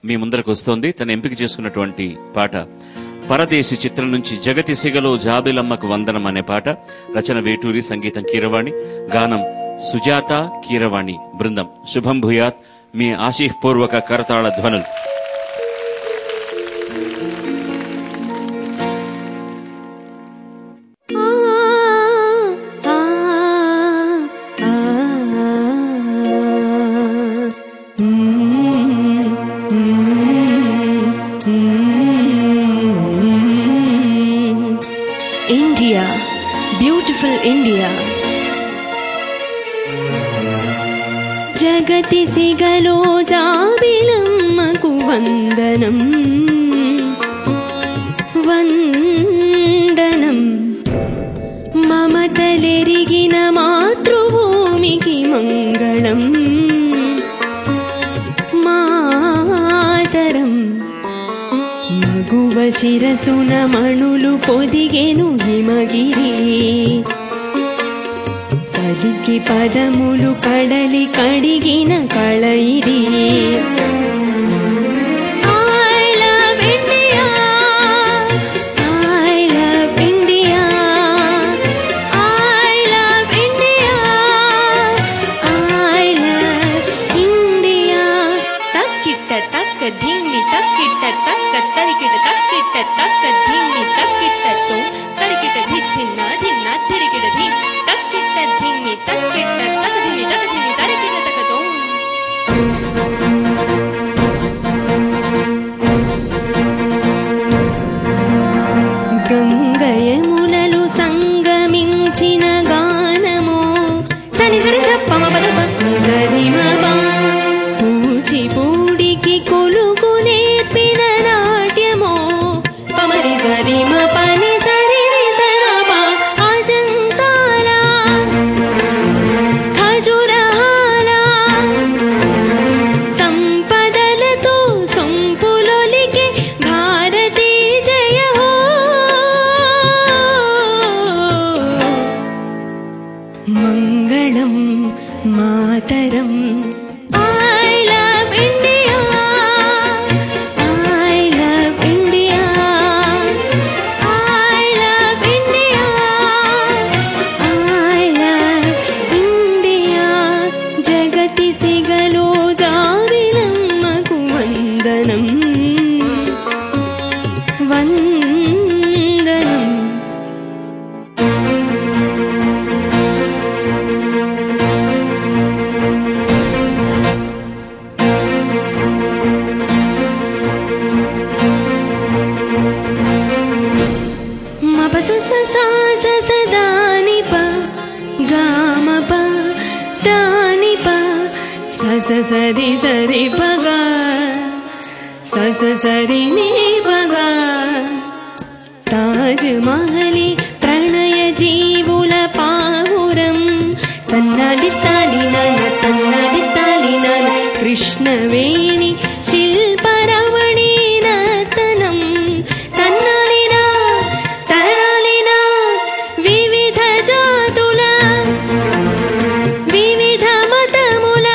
మీ ముందరకు వస్తోంది. తను ఎంపిక చేసుకున్నటువంటి పాట పరదేశి చిత్రం నుంచి జగతి సిగలో జాబిలమ్మకు వందనం అనే పాట. రచన వేటూరి, సంగీతం కీరవాణి, గానం సుజాత కీరవాణి బృందం. శుభం భూయాత్. మీ ఆశీఫ్పూర్వక కరతాళ ధ్వనులు. India, beautiful India. జగతి సిగలో జాబిలమ్మకు వందనం వందనం. మమతలెరిగిన మాతృభూమికి మంగళం మాతరం. మగువ శిరసున మణులు పొదిగెను హిమగిరి. కలికి పదములు కడలి కడిగిన కళయిది. గంగయమునలు సంగమించిన గానమో సని సరి సప్పమ పద పని సరి మబా. కూచిపూడికి కొలుగు నేర్పిన నాట్యమో పమరి సరి మ పని సరి సరమా. అజంతాల ఖజురహాల సంపదలతో సొంపులొలికే భారతీ జయ హో. మంగళం మాతరం. I love India, I love India, I love India, I love India. జగతి సిగలో జాబిలమ్మకు వందనం వందనం. సరి సరి పగా సరి నీ పగా. తాజ్ మహలి ప్రణయ జీవుల పావురం. తన్నది తాలి నాన్న తన్నది తాలి నాన్న. కృష్ణవేణి శిల్పరమణి నతనం. తన్నాలినా తనాలినా వివిధ జాతుల వివిధ మతముల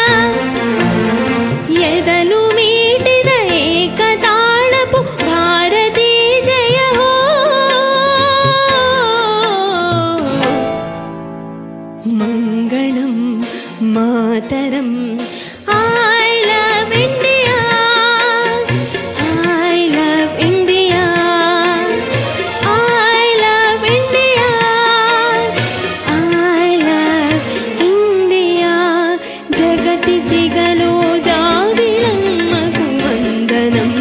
ఎదలు మీటిన ఏకతాళపు భారతీ జయ హో. మంగళం మాతరం. I love India, I love India, I love India, I love India. జగతి సిగలో జాబిలమ్మకు వందనం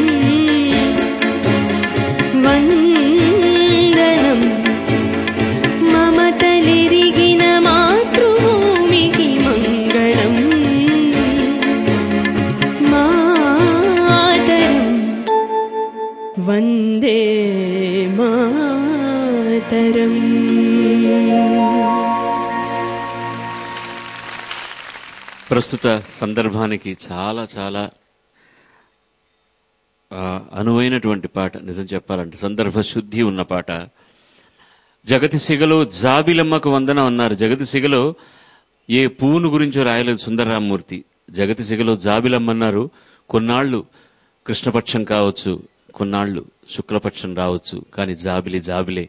వందనం. మమతలెరిగిన మాతృభూమికి మంగళం మాతరం. వందే మాతరం. ప్రస్తుత సందర్భానికి చాలా చాలా అనువైనటువంటి పాట. నిజం చెప్పాలంటే సందర్భ శుద్ధి ఉన్న పాట. జగతి సిగలో జాబిలమ్మకు వందనం అన్నారు. జగతి సిగలో ఏ పువ్వును గురించో రాయలేదు సుందరరామమూర్తి. జగతి సిగలో జాబిలమ్మన్నారు. కొన్నాళ్ళు కృష్ణపక్షం కావచ్చు, కొన్నాళ్ళు శుక్లపక్షం రావచ్చు, కానీ జాబిలే.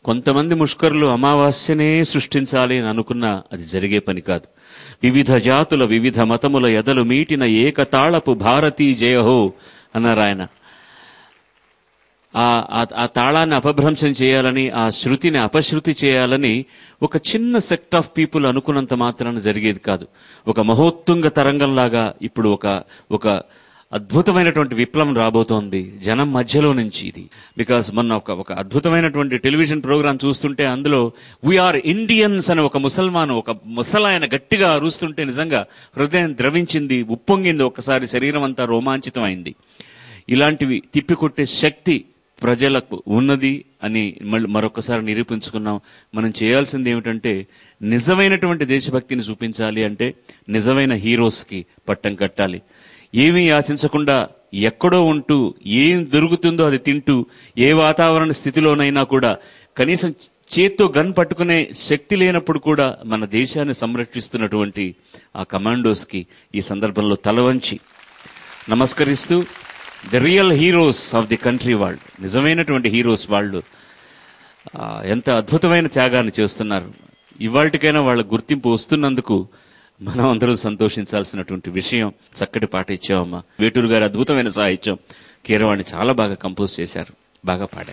కొంతమంది ముష్కరులు అమావాస్యనే సృష్టించాలి అని అనుకున్నా అది జరిగే పని కాదు. వివిధ జాతుల వివిధ మతముల ఎదలు మీటిన ఏకతాళపు భారతీ జయహో అన్నారు ఆయన. ఆ తాళాన్ని అపభ్రంశం చేయాలని, ఆ శృతిని అపశృతి చేయాలని ఒక చిన్న సెక్ట్ ఆఫ్ పీపుల్ అనుకున్నంత మాత్రాన జరిగేది కాదు. ఒక మహోత్తుంగ తరంగంలాగా ఇప్పుడు ఒక అద్భుతమైనటువంటి విప్లవం రాబోతోంది జనం మధ్యలో నుంచి. ఇది బికాస్ మొన్న ఒక అద్భుతమైనటువంటి టెలివిజన్ ప్రోగ్రాం చూస్తుంటే అందులో వీఆర్ ఇండియన్స్ అని ఒక ముసలాయన గట్టిగా అరుస్తుంటే నిజంగా హృదయం ద్రవించింది, ఉప్పొంగింది, ఒకసారి శరీరం అంతా రోమాంచితమైంది. ఇలాంటివి తిప్పికొట్టే శక్తి ప్రజలకు ఉన్నది అని మరొకసారి నిరూపించుకున్నాం. మనం చేయాల్సింది ఏమిటంటే నిజమైనటువంటి దేశభక్తిని చూపించాలి అంటే నిజమైన హీరోస్కి పట్టం కట్టాలి. ఏమీ ఆశించకుండా ఎక్కడో ఉంటూ ఏం దొరుకుతుందో అది తింటూ ఏ వాతావరణ స్థితిలోనైనా కూడా కనీసం చేత్తో గన్ పట్టుకునే శక్తి లేనప్పుడు కూడా మన దేశాన్ని సంరక్షిస్తున్నటువంటి ఆ కమాండోస్కి ఈ సందర్భంలో తలవంచి నమస్కరిస్తూ the real heroes of the country వాళ్ళు, నిజమైనటువంటి హీరోస్ వాళ్ళు ఎంత అద్భుతమైన త్యాగాన్ని చేస్తున్నారు. ఇవాళకైనా వాళ్ళ గుర్తింపు వస్తున్నందుకు మనం అందరూ సంతోషించాల్సినటువంటి విషయం. చక్కటి పాట ఇచ్చామమ్మా. వేటూరు గారి అద్భుతమైన సాహిత్యం, కీరవాణి చాలా బాగా కంపోజ్ చేశారు, బాగా పాడారు.